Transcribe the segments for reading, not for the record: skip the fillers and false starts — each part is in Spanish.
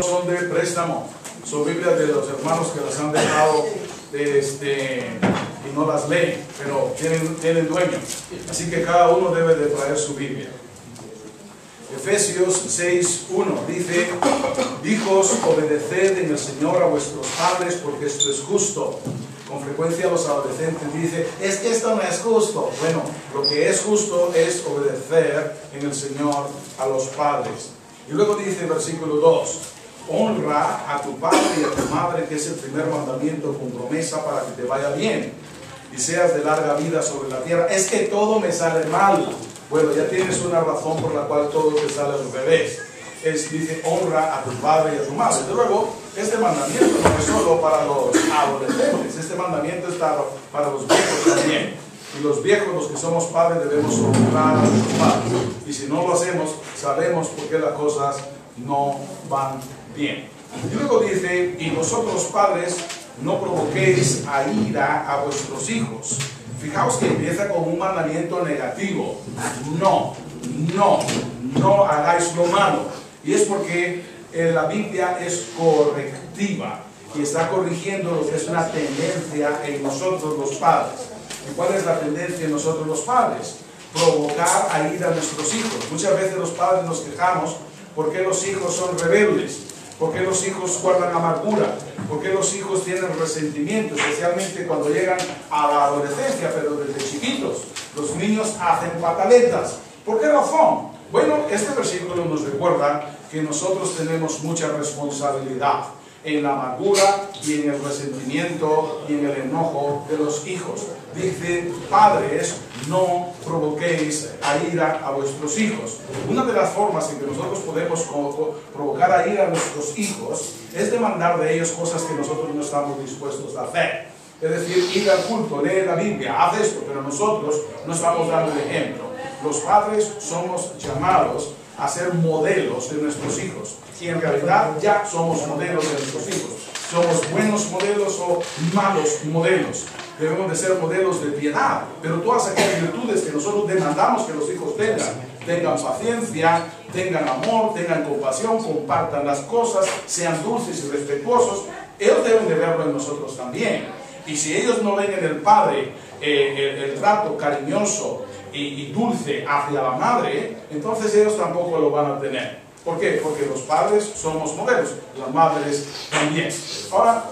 son de préstamo, son Biblias de los hermanos que las han dejado y no las leen, pero tienen dueño. Así que cada uno debe de traer su Biblia. Efesios 6:1 dice: hijos, obedeced en el Señor a vuestros padres, porque esto es justo. Con frecuencia los adolescentes dicen: es que esto no es justo. Bueno, lo que es justo es obedecer en el Señor a los padres. Y luego dice el versículo 2: honra a tu padre y a tu madre, que es el primer mandamiento con promesa para que te vaya bien y seas de larga vida sobre la tierra. Es que todo me sale mal. Bueno, ya tienes una razón por la cual todo te sale al revés. Dice: honra a tu padre y a tu madre. Desde luego, este mandamiento no es solo para los adolescentes, este mandamiento es para los viejos también. Y los viejos, los que somos padres, debemos honrar a nuestros padres. Y si no lo hacemos, sabemos por qué las cosas no van bien. Y luego dice: y vosotros, padres, no provoquéis a ira a vuestros hijos. Fijaos que empieza con un mandamiento negativo. No hagáis lo malo. Y es porque la Biblia es correctiva y está corrigiendo lo que es una tendencia en nosotros los padres. ¿Y cuál es la tendencia en nosotros los padres? Provocar a ira a nuestros hijos. Muchas veces los padres nos quejamos porque los hijos son rebeldes, porque los hijos guardan amargura, porque los hijos tienen resentimiento, especialmente cuando llegan a la adolescencia, pero desde chiquitos. Los niños hacen pataletas. ¿Por qué razón? Bueno, este versículo nos recuerda que nosotros tenemos mucha responsabilidad en la amargura y en el resentimiento y en el enojo de los hijos. Dice: padres, no provoquéis a ira a vuestros hijos. Una de las formas en que nosotros podemos provocar a ira a nuestros hijos es demandar de ellos cosas que nosotros no estamos dispuestos a hacer. Es decir, ir al culto, leer la Biblia, haz esto, pero nosotros no estamos dando el ejemplo. Los padres somos llamados a ser modelos de nuestros hijos. Y en realidad ya somos modelos de nuestros hijos. Somos buenos modelos o malos modelos. Debemos de ser modelos de piedad. Pero todas aquellas virtudes que nosotros demandamos que los hijos tengan paciencia, tengan amor, tengan compasión, compartan las cosas, sean dulces y respetuosos, ellos deben de verlo en nosotros también. Y si ellos no ven en el padre el trato cariñoso y dulce hacia la madre, entonces ellos tampoco lo van a tener. ¿Por qué? Porque los padres somos modelos, las madres también. Ahora,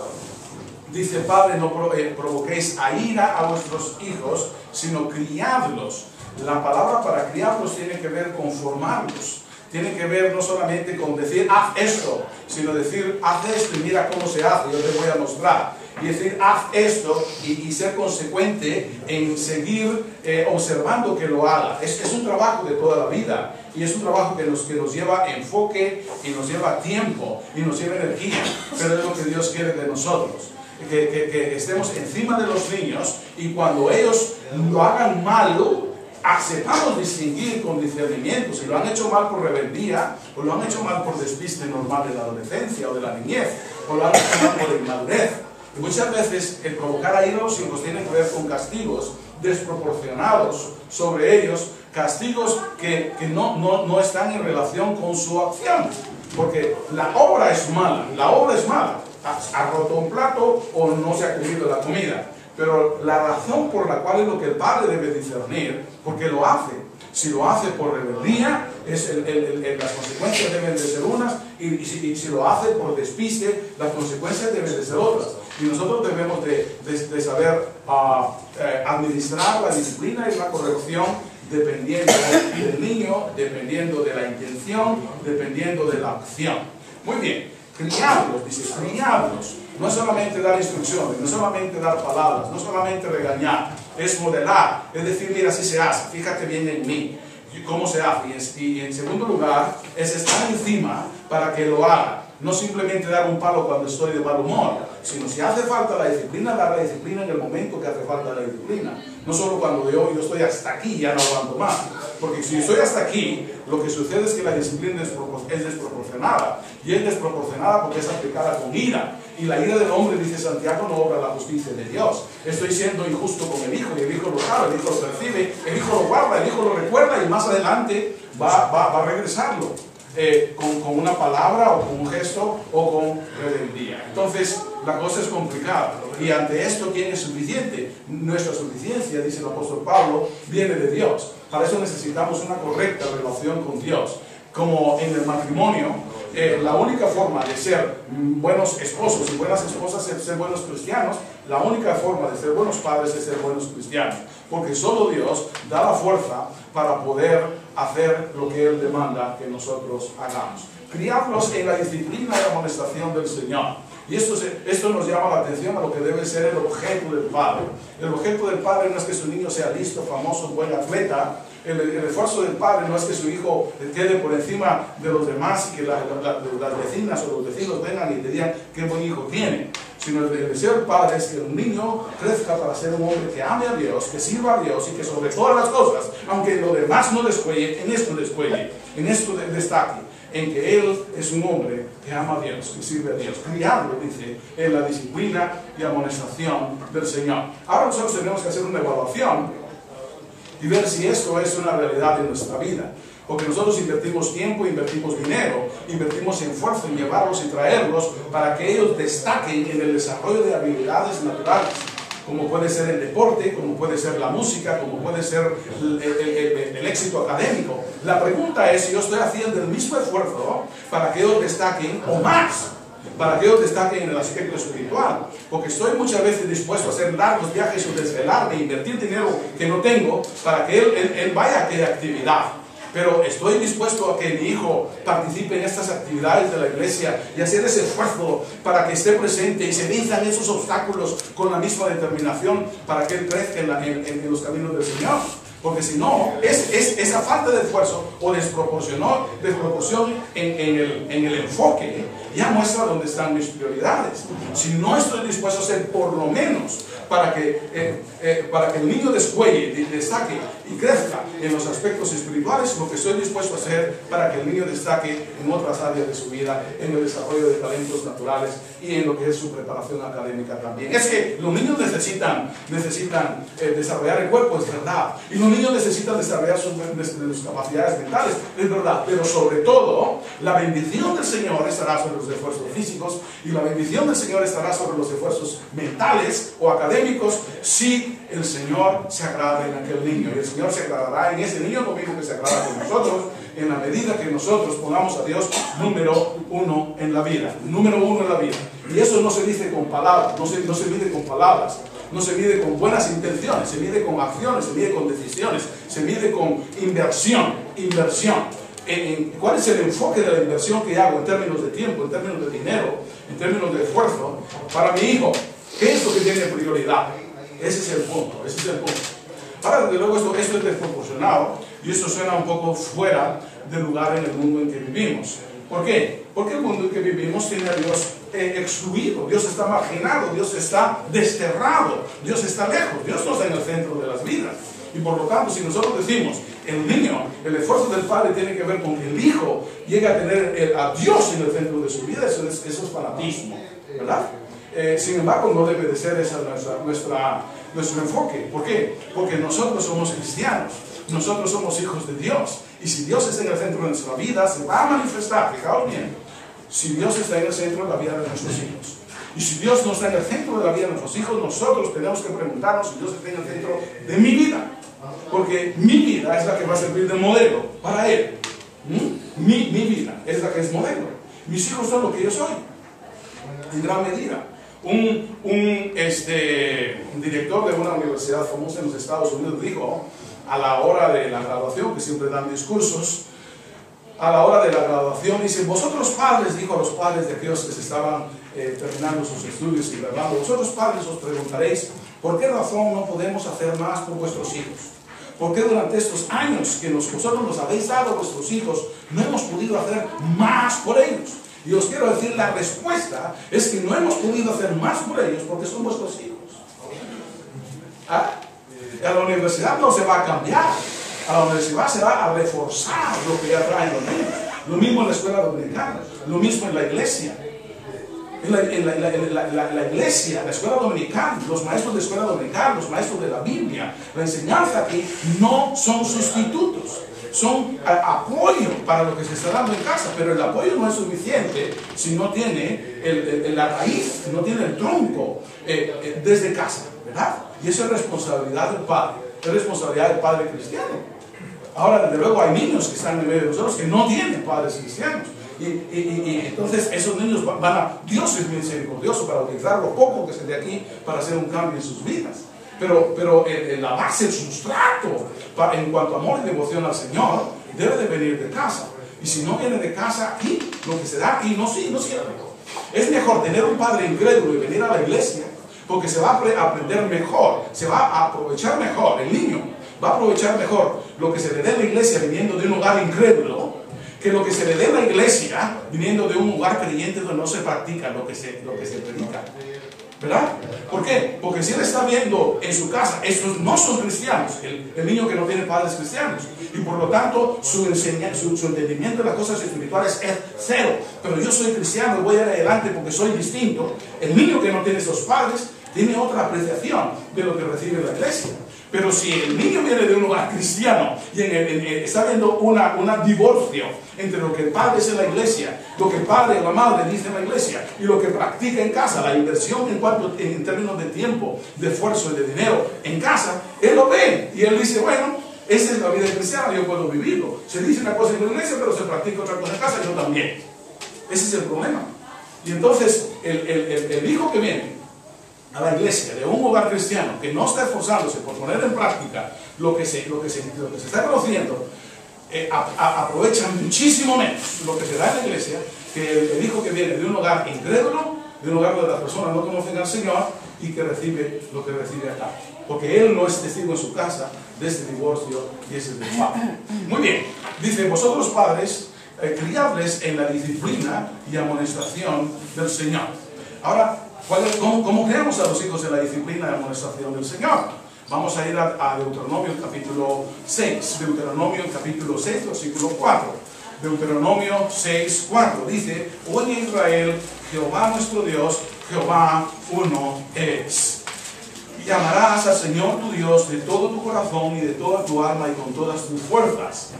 dice: padre, no provoquéis a ira a vuestros hijos, sino criadlos. La palabra para criarlos tiene que ver con formarlos. Tiene que ver no solamente con decir: haz esto, sino decir: haz esto y mira cómo se hace, yo te voy a mostrar. Y decir: haz esto y ser consecuente en seguir observando que lo haga. Es un trabajo de toda la vida. Y es un trabajo que nos lleva enfoque, y nos lleva tiempo, y nos lleva energía. Pero es lo que Dios quiere de nosotros. Que estemos encima de los niños, y cuando ellos lo hagan mal, sepamos distinguir con discernimiento si lo han hecho mal por rebeldía, o lo han hecho mal por despiste normal de la adolescencia o de la niñez, o lo han hecho mal por inmadurez. Y muchas veces el provocar a ira a los hijos tiene que ver con castigos desproporcionados sobre ellos, castigos que no están en relación con su acción. Porque la obra es mala, ha roto un plato o no se ha comido la comida. Pero la razón por la cual es lo que el padre debe discernir, porque lo hace. Si lo hace por rebeldía, las consecuencias deben de ser unas, y si lo hace por despiste, las consecuencias deben de ser otras. Y nosotros debemos de saber administrar la disciplina y la corrección dependiendo del niño, dependiendo de la intención, dependiendo de la acción. Muy bien, criarlos, dice, criarlos. No es solamente dar instrucciones, no es solamente dar palabras, no es solamente regañar, es modelar, es decir: mira, así se hace, fíjate bien en mí, cómo se hace. Y en segundo lugar, es estar encima para que lo haga. No simplemente dar un palo cuando estoy de mal humor, sino si hace falta la disciplina, dar la disciplina en el momento que hace falta la disciplina. No solo cuando yo estoy hasta aquí y ya no aguanto más. Porque si estoy hasta aquí, lo que sucede es que la disciplina es desproporcionada. Y es desproporcionada porque es aplicada con ira. Y la ira del hombre, dice Santiago, no obra la justicia de Dios. Estoy siendo injusto con el hijo, y el hijo lo sabe, el hijo lo percibe, el hijo lo guarda, el hijo lo recuerda, y más adelante va a regresarlo. con una palabra o con un gesto o con rebeldía. Entonces la cosa es complicada, y ante esto, ¿quién es suficiente? Nuestra suficiencia, dice el apóstol Pablo, viene de Dios. Para eso necesitamos una correcta relación con Dios. Como en el matrimonio, la única forma de ser buenos esposos y buenas esposas es ser buenos cristianos. La única forma de ser buenos padres es ser buenos cristianos, porque solo Dios da la fuerza para poder hacer lo que Él demanda que nosotros hagamos. Criarlos en la disciplina y amonestación del Señor. Y esto nos llama la atención a lo que debe ser el objeto del padre. El objeto del padre no es que su niño sea listo, famoso, buen atleta. El esfuerzo del padre no es que su hijo quede por encima de los demás y que las vecinas o los vecinos vengan y te digan qué buen hijo tiene. Sino el deseo del padre es que un niño crezca para ser un hombre que ame a Dios, que sirva a Dios y que sobre todas las cosas, aunque lo demás no descuelle, en esto descuelle, en esto destaque, en que él es un hombre que ama a Dios, que sirve a Dios. Criarlo, dice, en la disciplina y amonestación del Señor. Ahora nosotros tenemos que hacer una evaluación y ver si esto es una realidad en nuestra vida. Porque nosotros invertimos tiempo, invertimos dinero, invertimos esfuerzo en llevarlos y traerlos para que ellos destaquen en el desarrollo de habilidades naturales, como puede ser el deporte, como puede ser la música, como puede ser el éxito académico. La pregunta es si yo estoy haciendo el mismo esfuerzo para que ellos destaquen o más, para que ellos destaquen en el aspecto espiritual. Porque estoy muchas veces dispuesto a hacer largos viajes o desvelarme, invertir dinero que no tengo para que él vaya a aquella actividad. Pero estoy dispuesto a que mi hijo participe en estas actividades de la iglesia y hacer ese esfuerzo para que esté presente y se venzan esos obstáculos con la misma determinación para que él crezca en los caminos del Señor. Porque si no, esa falta de esfuerzo o desproporción en el enfoque ya muestra dónde están mis prioridades. Si no estoy dispuesto a hacer por lo menos para que el niño descuelle, destaque y crezca en los aspectos espirituales, lo que estoy dispuesto a hacer para que el niño destaque en otras áreas de su vida, en el desarrollo de talentos naturales y en lo que es su preparación académica también. Es que los niños necesitan desarrollar el cuerpo, es verdad, y los niños necesitan desarrollar sus capacidades mentales, es verdad, pero sobre todo la bendición del Señor estará sobre los esfuerzos físicos y la bendición del Señor estará sobre los esfuerzos mentales o académicos si el Señor se agrada en aquel niño, y el Señor se agradará en ese niño lo mismo que se agrada con nosotros en la medida que nosotros pongamos a Dios número uno en la vida, y eso no se dice con palabras, no se mide con palabras, no se mide con buenas intenciones, se mide con acciones, se mide con decisiones, se mide con inversión. ¿Cuál es el enfoque de la inversión que hago en términos de tiempo, en términos de dinero, en términos de esfuerzo para mi hijo? ¿Qué es lo que tiene prioridad? Ese es el punto. Ahora, desde luego, esto es desproporcionado y esto suena un poco fuera del lugar en el mundo en que vivimos. ¿Por qué? Porque el mundo en que vivimos tiene a Dios excluido, Dios está marginado, Dios está desterrado, Dios está lejos, Dios no está en el centro de las vidas. Y por lo tanto, si nosotros decimos, el niño, el esfuerzo del padre tiene que ver con que el hijo llegue a tener a Dios en el centro de su vida, eso es fanatismo, ¿verdad? Sin embargo, no debe de ser ese nuestro enfoque. ¿Por qué? Porque nosotros somos cristianos, nosotros somos hijos de Dios, y si Dios está en el centro de nuestra vida, se va a manifestar, fijaos bien, si Dios está en el centro de la vida de nuestros hijos. Y si Dios no está en el centro de la vida de nuestros hijos, nosotros tenemos que preguntarnos si Dios está en el centro de mi vida. Porque mi vida es la que va a servir de modelo para Él. Mi vida es la que es modelo. Mis hijos son lo que yo soy, en gran medida. Un director de una universidad famosa en los Estados Unidos dijo, a la hora de la graduación, que siempre dan discursos, a la hora de la graduación, dice, vosotros padres, dijo a los padres de aquellos que se estaban terminando sus estudios y graduando, vosotros padres os preguntaréis, ¿por qué razón no podemos hacer más por vuestros hijos? ¿Por qué durante estos años que vosotros nos habéis dado a vuestros hijos, no hemos podido hacer más por ellos? Y os quiero decir, la respuesta es que no hemos podido hacer más por ellos porque son vuestros hijos. A la universidad no se va a cambiar, a la universidad se va a reforzar lo que ya traen los niños. Lo mismo en la escuela dominical, lo mismo en la iglesia. En la iglesia, la escuela dominical, los maestros de escuela dominical, los maestros de la Biblia, la enseñanza aquí no son sustitutos. son apoyo para lo que se está dando en casa, pero el apoyo no es suficiente si no tiene la raíz, si no tiene el tronco desde casa, ¿verdad? Y eso es responsabilidad del padre, es responsabilidad del padre cristiano. Ahora, desde luego, hay niños que están en medio de nosotros que no tienen padres cristianos. Y entonces esos niños Dios es misericordioso para utilizar lo poco que se de aquí para hacer un cambio en sus vidas. Pero la base, el sustrato en cuanto a amor y devoción al Señor debe de venir de casa. Y si no viene de casa, aquí lo que se da aquí no sirve. Es mejor tener un padre incrédulo y venir a la iglesia, porque se va a aprender mejor, se va a aprovechar mejor, el niño va a aprovechar mejor lo que se le dé en la iglesia viniendo de un hogar incrédulo, que lo que se le dé en la iglesia viniendo de un hogar creyente donde no se practica lo que se predica. ¿Verdad? ¿Por qué? Porque si él está viendo en su casa, estos no son cristianos, el niño que no tiene padres cristianos, y por lo tanto su entendimiento de las cosas espirituales es cero. Pero yo soy cristiano y voy a ir adelante porque soy distinto. El niño que no tiene esos padres tiene otra apreciación de lo que recibe la iglesia. Pero si el niño viene de un hogar cristiano y está viendo un divorcio entre lo que el padre es en la iglesia, lo que el padre o la madre dice en la iglesia y lo que practica en casa, la inversión en términos de tiempo, de esfuerzo y de dinero en casa, él lo ve y él dice, bueno, esa es la vida cristiana, yo puedo vivirlo. Se dice una cosa en la iglesia, pero se practica otra cosa en casa, yo también. Ese es el problema. Y entonces el hijo que viene a la iglesia de un hogar cristiano que no está esforzándose por poner en práctica lo que se está conociendo, aprovecha muchísimo menos lo que se da en la iglesia que el hijo que viene de un hogar incrédulo, de un hogar donde las personas no conocen al Señor y que recibe lo que recibe acá, porque él no es testigo en su casa de ese divorcio y ese desfase. Muy bien, dice, vosotros padres, criadles en la disciplina y amonestación del Señor. Ahora, ¿cómo creamos a los hijos en la disciplina y amonestación del Señor? Vamos a ir a Deuteronomio capítulo 6. Deuteronomio capítulo 6, versículo 4. Deuteronomio 6, 4. Dice, oye Israel, Jehová nuestro Dios, Jehová uno es. Y amarás al Señor tu Dios de todo tu corazón y de toda tu alma y con todas tus fuerzas.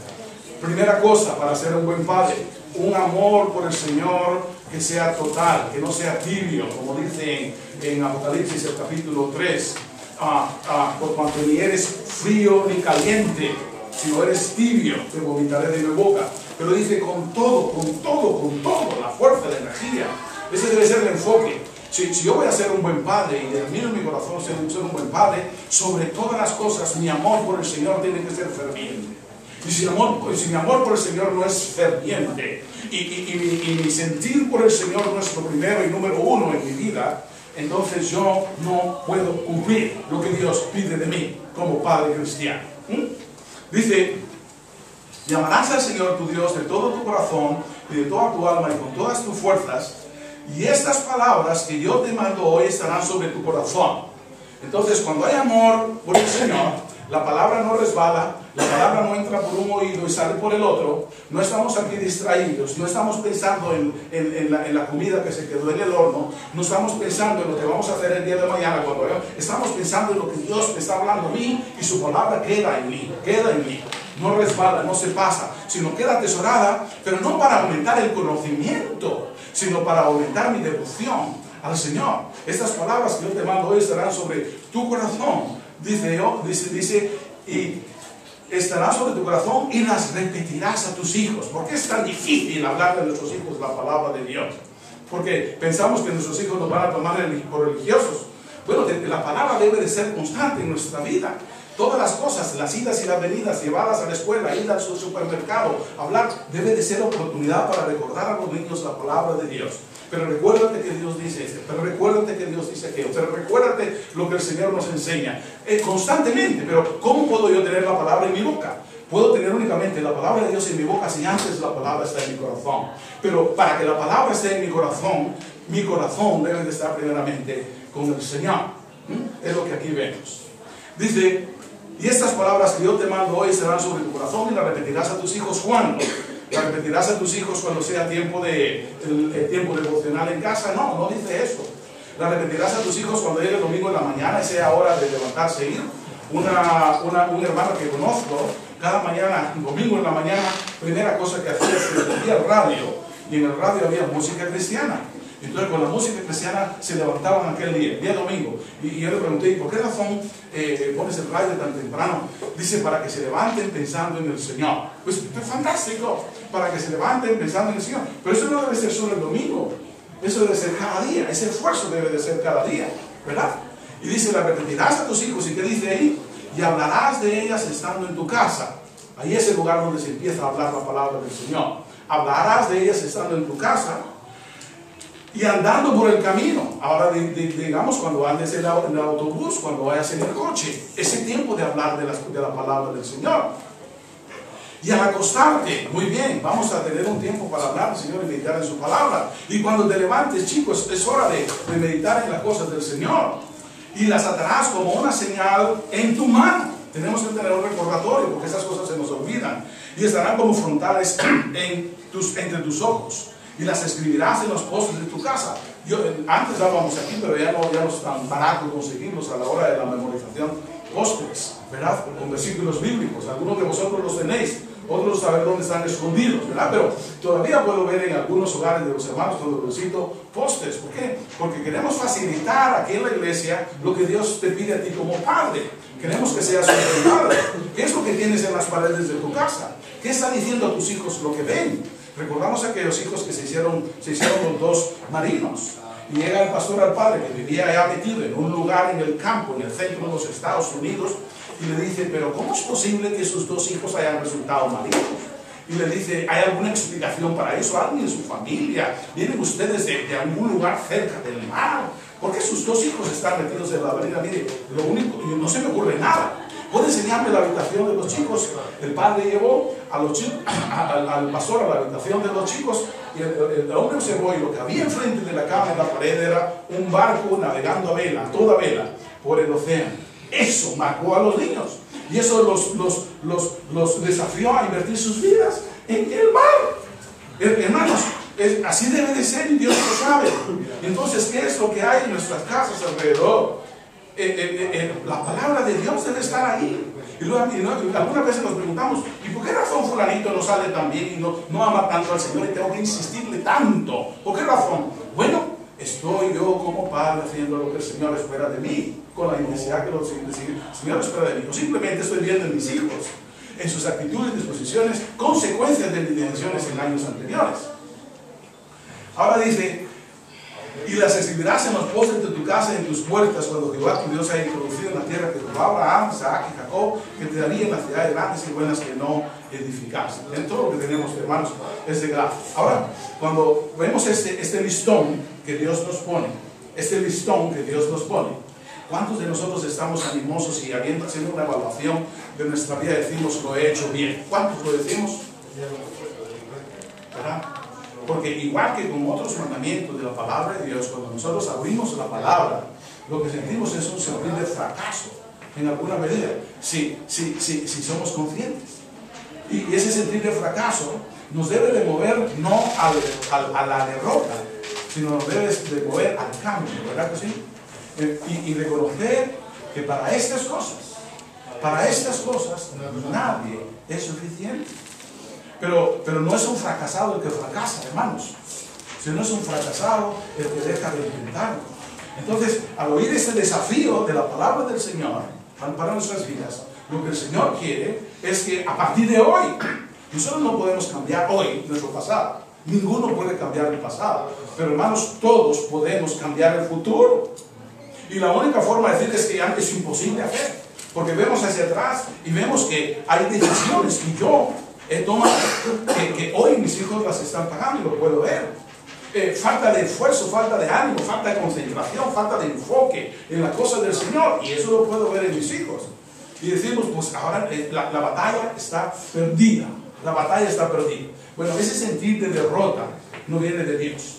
Primera cosa para ser un buen padre, un amor por el Señor que sea total, que no sea tibio, como dice en Apocalipsis el capítulo 3, por cuanto ni eres frío ni caliente, si no eres tibio, te vomitaré de mi boca. Pero dice con todo, la fuerza, la energía. Ese debe ser el enfoque. Si yo voy a ser un buen padre y termino en mi corazón ser un buen padre, sobre todas las cosas mi amor por el Señor tiene que ser ferviente. Y si mi amor por el Señor no es ferviente y mi sentir por el Señor no es lo primero y número uno en mi vida, entonces yo no puedo cumplir lo que Dios pide de mí como padre cristiano. Dice, llamarás al Señor tu Dios de todo tu corazón y de toda tu alma y con todas tus fuerzas, y estas palabras que yo te mando hoy estarán sobre tu corazón. Entonces, cuando hay amor por el Señor, la palabra no resbala, la palabra no entra por un oído y sale por el otro. No estamos aquí distraídos, no estamos pensando en la comida que se quedó en el horno, no estamos pensando en lo que vamos a hacer el día de mañana, estamos pensando en lo que Dios me está hablando a mí y su palabra queda en mí, no resbala, no se pasa, sino queda atesorada, pero no para aumentar el conocimiento, sino para aumentar mi devoción al Señor. Estas palabras que yo te mando hoy estarán sobre tu corazón. Dice, y estará sobre tu corazón y las repetirás a tus hijos. ¿Por qué es tan difícil hablar de nuestros hijos la palabra de Dios? Porque pensamos que nuestros hijos nos van a tomar por religiosos. Bueno, la palabra debe de ser constante en nuestra vida. Todas las cosas, las idas y las venidas, llevadas a la escuela, ir al supermercado, hablar, debe de ser oportunidad para recordar a los niños la palabra de Dios. Pero recuérdate que Dios dice esto, pero recuérdate que Dios dice aquello, pero recuérdate lo que el Señor nos enseña constantemente. Pero ¿cómo puedo yo tener la palabra en mi boca? Puedo tener únicamente la palabra de Dios en mi boca si antes la palabra está en mi corazón. Pero para que la palabra esté en mi corazón debe de estar primeramente con el Señor. Es lo que aquí vemos. Dice, y estas palabras que yo te mando hoy serán sobre tu corazón y las repetirás a tus hijos. ¿Cuándo? ¿La repetirás a tus hijos cuando sea tiempo devocional en casa? No dice eso. La repetirás a tus hijos cuando llegue el domingo en la mañana y sea hora de levantarse e ir. Un hermano que conozco cada mañana, domingo en la mañana, primera cosa que hacía es que prendía el radio, y en el radio había música cristiana. Entonces con la música cristiana se levantaban aquel día, el día domingo, y yo le pregunté, ¿por qué razón pones el radio tan temprano? Dice, para que se levanten pensando en el Señor. Pues es fantástico, para que se levanten pensando en el Señor. Pero eso no debe ser solo el domingo, eso debe ser cada día, ese esfuerzo debe de ser cada día, ¿verdad? Y dice, la repetirás a tus hijos, ¿y qué dice ahí? Y hablarás de ellas estando en tu casa. Ahí es el lugar donde se empieza a hablar la palabra del Señor. Hablarás de ellas estando en tu casa y andando por el camino. Ahora digamos cuando andes en el autobús, cuando vayas en el coche, ese tiempo de hablar de la palabra del Señor. Y al acostarte, muy bien, vamos a tener un tiempo para hablar del Señor y meditar en su palabra. Y cuando te levantes, chicos, es hora de meditar en las cosas del Señor. Y las atarás como una señal en tu mano. Tenemos que tener un recordatorio porque esas cosas se nos olvidan. Y estarán como frontales entre tus ojos. Y las escribirás en los postes de tu casa. Antes dábamos aquí, pero ya no es tan barato conseguirlos a la hora de la memorización. Postes, ¿verdad? Con versículos bíblicos. Algunos de vosotros los tenéis, otros saben dónde están escondidos, ¿verdad? Pero todavía puedo ver en algunos hogares de los hermanos, cuando necesito postes. ¿Por qué? Porque queremos facilitar aquí en la iglesia lo que Dios te pide a ti como padre. Queremos que seas un padre. ¿Qué es lo que tienes en las paredes de tu casa? ¿Qué está diciendo a tus hijos lo que ven? Recordamos a aquellos hijos que se hicieron los dos marinos. Y llega el pastor al padre que vivía allá metido en un lugar en el campo, en el centro de los Estados Unidos, y le dice, pero ¿cómo es posible que sus dos hijos hayan resultado marinos? Y le dice, ¿hay alguna explicación para eso? ¿Alguien en su familia? ¿Vienen ustedes de algún lugar cerca del mar? ¿Por qué sus dos hijos están metidos en la avenida? Mire, lo único, no se me ocurre nada. ¿Puede enseñarme la habitación de los chicos? El padre llevó al pastor a la habitación de los chicos y el hombre observó y lo que había enfrente de la cama en la pared era un barco navegando a vela, a toda vela, por el océano. Eso marcó a los niños y eso los desafió a invertir sus vidas en el mar. Hermanos, así debe de ser y Dios lo sabe. Entonces, ¿qué es lo que hay en nuestras casas alrededor? La palabra de Dios debe estar ahí. Y algunas veces nos preguntamos, ¿y por qué razón fulanito no sale tan bien y no ama tanto al Señor y tengo que insistirle tanto? ¿Por qué razón? Bueno, estoy yo como padre haciendo lo que el Señor espera de mí, con la intensidad que el Señor espera de mí. O simplemente estoy viendo en mis hijos, en sus actitudes, disposiciones, consecuencias de mis decisiones en años anteriores. Ahora dice, y las escribirás en los postes de tu casa y en tus puertas cuando Jehová tu Dios haya introducido en la tierra que juró a Abraham, Isaac y Jacob, que te daría en las ciudades grandes y buenas que no edificaste. En todo lo que tenemos, hermanos, es de gracia. Ahora, cuando vemos este listón que Dios nos pone, ¿cuántos de nosotros estamos animosos y haciendo una evaluación de nuestra vida decimos lo he hecho bien? ¿Cuántos lo decimos? ¿Verdad? Porque igual que con otros mandamientos de la palabra de Dios, cuando nosotros abrimos la palabra, lo que sentimos es un sentir de fracaso, en alguna medida, si somos conscientes. Y ese sentir de fracaso nos debe de mover no a la derrota, sino nos debe de mover al cambio, ¿verdad que sí? Y reconocer que para estas cosas nadie es suficiente. Pero no es un fracasado el que fracasa, hermanos, sino es un fracasado el que deja de intentarlo. Entonces, al oír este desafío de la palabra del Señor para nuestras vidas, lo que el Señor quiere es que a partir de hoy, nosotros no podemos cambiar hoy nuestro pasado. Ninguno puede cambiar el pasado. Pero hermanos, todos podemos cambiar el futuro. Y la única forma de decir es que antes es imposible hacer. Porque vemos hacia atrás y vemos que hay decisiones que yo he tomado, que hoy mis hijos las están pagando y lo puedo ver. Falta de esfuerzo, falta de ánimo, falta de concentración, falta de enfoque en las cosas del Señor. Y eso lo puedo ver en mis hijos. Y decimos, pues ahora la batalla está perdida. La batalla está perdida. Bueno, ese sentir de derrota no viene de Dios.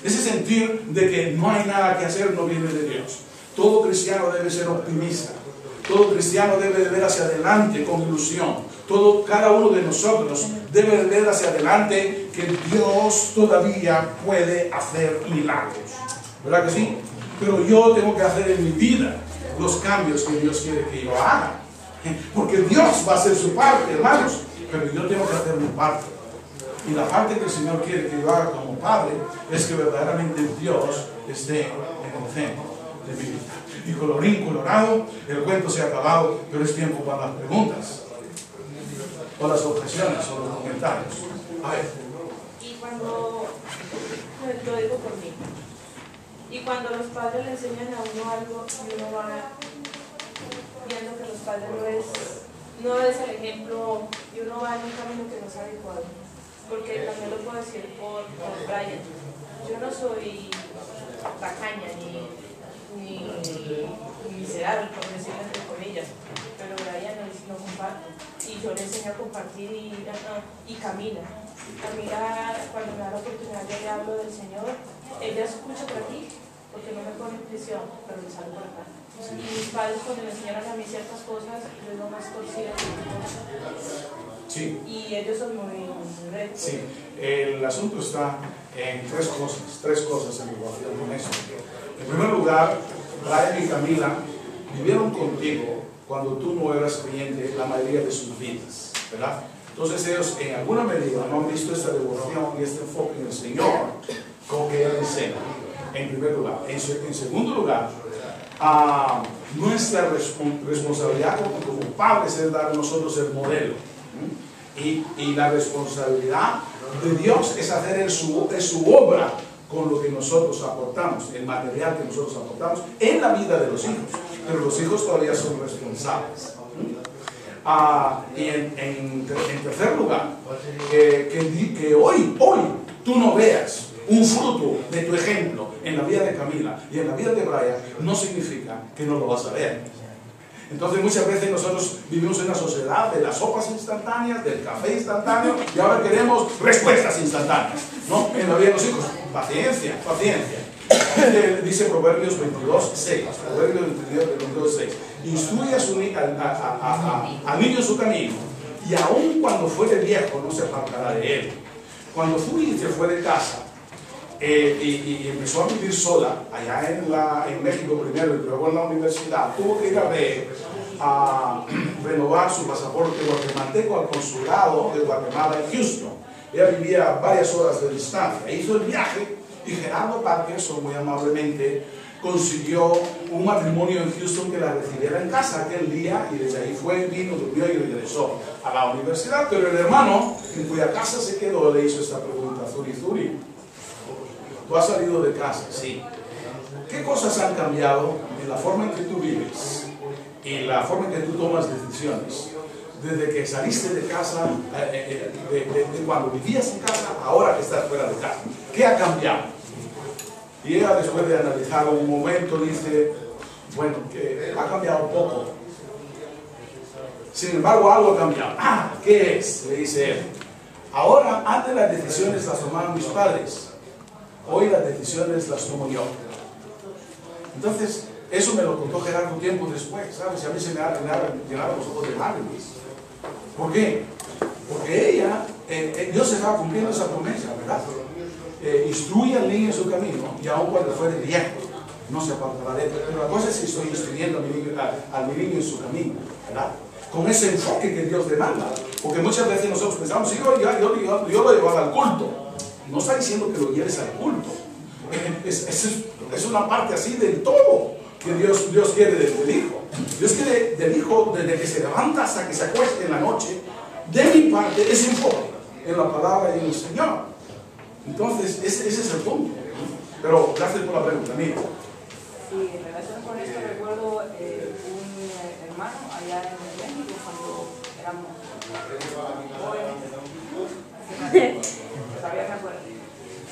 Ese sentir de que no hay nada que hacer no viene de Dios. Todo cristiano debe ser optimista. Todo cristiano debe de ver hacia adelante con ilusión. Cada uno de nosotros debe de ver hacia adelante que Dios todavía puede hacer milagros. ¿Verdad que sí? Pero yo tengo que hacer en mi vida los cambios que Dios quiere que yo haga. Porque Dios va a hacer su parte, hermanos, pero yo tengo que hacer mi parte. Y la parte que el Señor quiere que yo haga como padre es que verdaderamente Dios esté en el centro de mi vida. Y colorín colorado, el cuento se ha acabado, pero es tiempo para las preguntas, o las objeciones, o los comentarios. A ver. Y cuando, lo digo por mí, y cuando los padres le enseñan a uno algo y uno va viendo que los padres no es el ejemplo y uno va en un camino que no es adecuado. Porque también lo puedo decir por Brian. Yo no soy tacaña ni miserable, por decirlo entre comillas, pero Brian no comparte. Y yo le enseño a compartir y camina. Camina, cuando me da la oportunidad yo le hablo del Señor, ella escucha por aquí, porque no me pone en prisión, pero le salgo por acá. Y mis padres cuando me enseñaron a mí ciertas cosas, yo no más torcida. Sí. Y ellos son muy rectos. Sí, el asunto está en tres cosas en relación con eso. En primer lugar, Brian y Camila vivieron contigo cuando tú no eras creyente la mayoría de sus vidas, ¿verdad? Entonces ellos en alguna medida no han visto esta devoción y este enfoque en el Señor como que Él enseña, en primer lugar. En segundo lugar, nuestra responsabilidad como padres es dar a nosotros el modelo. Y la responsabilidad de Dios es hacer su obra con lo que nosotros aportamos, el material que nosotros aportamos en la vida de los hijos. Pero los hijos todavía son responsables. Y en tercer lugar, que hoy tú no veas un fruto de tu ejemplo en la vida de Camila y en la vida de Brian, no significa que no lo vas a ver. Entonces muchas veces nosotros vivimos en una sociedad de las sopas instantáneas, del café instantáneo, y ahora queremos respuestas instantáneas, ¿no? En la vida de los hijos, paciencia. Dice Proverbios 22:6, Proverbios 22:6, instruye al niño en su camino, y aun cuando fuere viejo no se apartará de él. Cuando Furi se fue de casa y empezó a vivir sola allá en México primero y luego en la universidad, tuvo que ir a renovar su pasaporte guatemalteco al consulado de Guatemala en Houston. Ella vivía varias horas de distancia, hizo el viaje y Gerardo Parkinson muy amablemente consiguió un matrimonio en Houston que la recibiera en casa aquel día, y desde ahí fue, vino, durmió y regresó a la universidad. Pero el hermano en cuya casa se quedó le hizo esta pregunta: Zuri, ¿tú has salido de casa? Sí. ¿Qué cosas han cambiado en la forma en que tú vives y la forma en que tú tomas decisiones desde que saliste de casa, de cuando vivías en casa, ahora que estás fuera de casa? ¿Qué ha cambiado? Y ella, después de analizar un momento, dice: bueno, que ha cambiado poco. Sin embargo, algo ha cambiado. ¿Qué es? Le dice él. Ahora, antes las decisiones las tomaban mis padres. Hoy las decisiones las tomo yo. Entonces, eso me lo contó Gerardo tiempo después, ¿sabes? Y a mí se me llenaron los ojos de lágrimas. ¿Por qué? Porque ella, Dios estaba cumpliendo esa promesa, ¿verdad? Instruye al niño en su camino, y aun cuando fuere viejo, no se apartará de él. Pero la cosa es que estoy instruyendo a mi niño en su camino, ¿verdad? Con ese enfoque que Dios demanda. Porque muchas veces nosotros pensamos: sí, yo lo llevaba al culto. No está diciendo que lo lleves al culto. Es una parte así del todo que Dios quiere del hijo. Dios quiere del hijo desde que se levanta hasta que se acueste en la noche. De mi parte, ese enfoque en la palabra y en el Señor. Entonces, ese es el punto. Pero gracias por la pregunta, amigo. Sí, en relación con esto recuerdo un hermano allá en México cuando éramos jóvenes, todavía me acuerdo.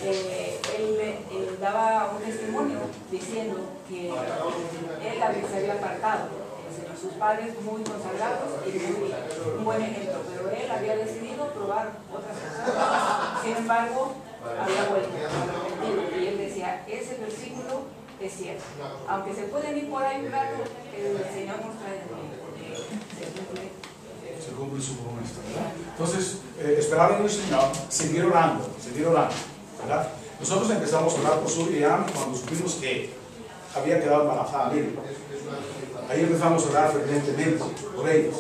Él daba un testimonio diciendo que él se había apartado, sus padres muy consagrados y un buen ejemplo, pero él había decidido probar otras cosas. Sin embargo, había vuelto arrepentido, y él decía: ese versículo es cierto, aunque se pueden ir por ahí un rato, el Señor nos trae de nuevo, porque se cumple su promesa, ¿verdad? Entonces, esperar en el Señor, seguir orando, ¿verdad? Nosotros empezamos a orar por Suri y Am cuando supimos que había quedado embarazada. Miren, ahí empezamos a orar fervientemente por ellos.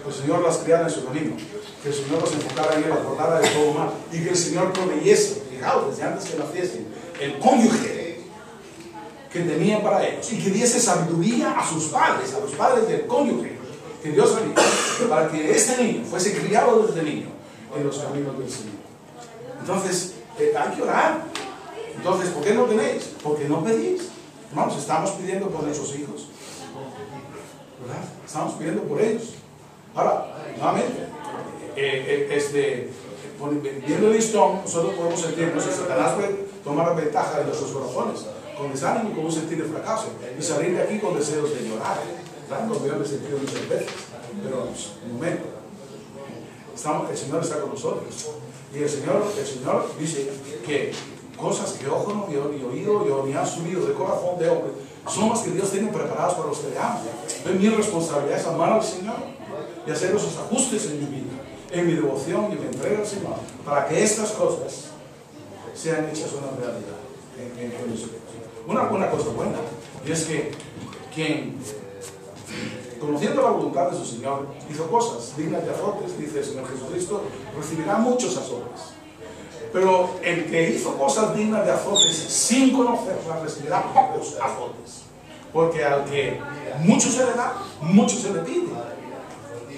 Que el Señor las criara en su camino, que el Señor los enfocara en él, acordara de todo mal, y que el Señor proveyese, fijaos, desde antes que naciesen, el cónyuge que tenía para ellos, y que diese sabiduría a sus padres, a los padres del cónyuge que Dios había, para que este niño fuese criado desde niño en los caminos del Señor. Entonces, hay que orar. Entonces, ¿por qué no tenéis? Porque no pedís. Hermanos, estamos pidiendo por nuestros hijos, ¿verdad? Estamos pidiendo por ellos. Ahora, nuevamente, viendo el listón, nosotros podemos sentirnos, y Satanás puede tomar ventaja de nuestros corazones, con desánimo y con un sentir de fracaso, y salir de aquí con deseos de llorar. Claro, lo veo de sentido muchas veces, pero un momento, el Señor está con nosotros, y el Señor dice que cosas que ojo no vio, ni oído ni han subido de corazón de hombre, son las que Dios tiene preparadas para los que le aman. Entonces, mi responsabilidad es amar al Señor y hacer esos ajustes en mi vida, en mi devoción y en mi entrega al Señor, para que estas cosas sean hechas una realidad en nosotros. Una cosa buena, y es que quien, conociendo la voluntad de su Señor, hizo cosas dignas de azotes, dice el Señor Jesucristo, recibirá muchos azotes. Pero el que hizo cosas dignas de azotes sin conocerlas recibirá pocos azotes. Porque al que mucho se le da, mucho se le pide.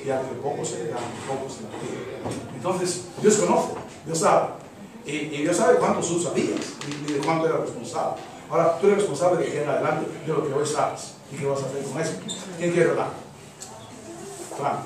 Y al que poco se le da, poco se le pide. Entonces, Dios conoce, Dios sabe. Y Dios sabe cuánto tú sabías y de cuánto eras responsable. Ahora, tú eres responsable de que en adelante de lo que hoy sabes. ¿Y qué vas a hacer con eso? ¿Quién quiere hablar? Claro.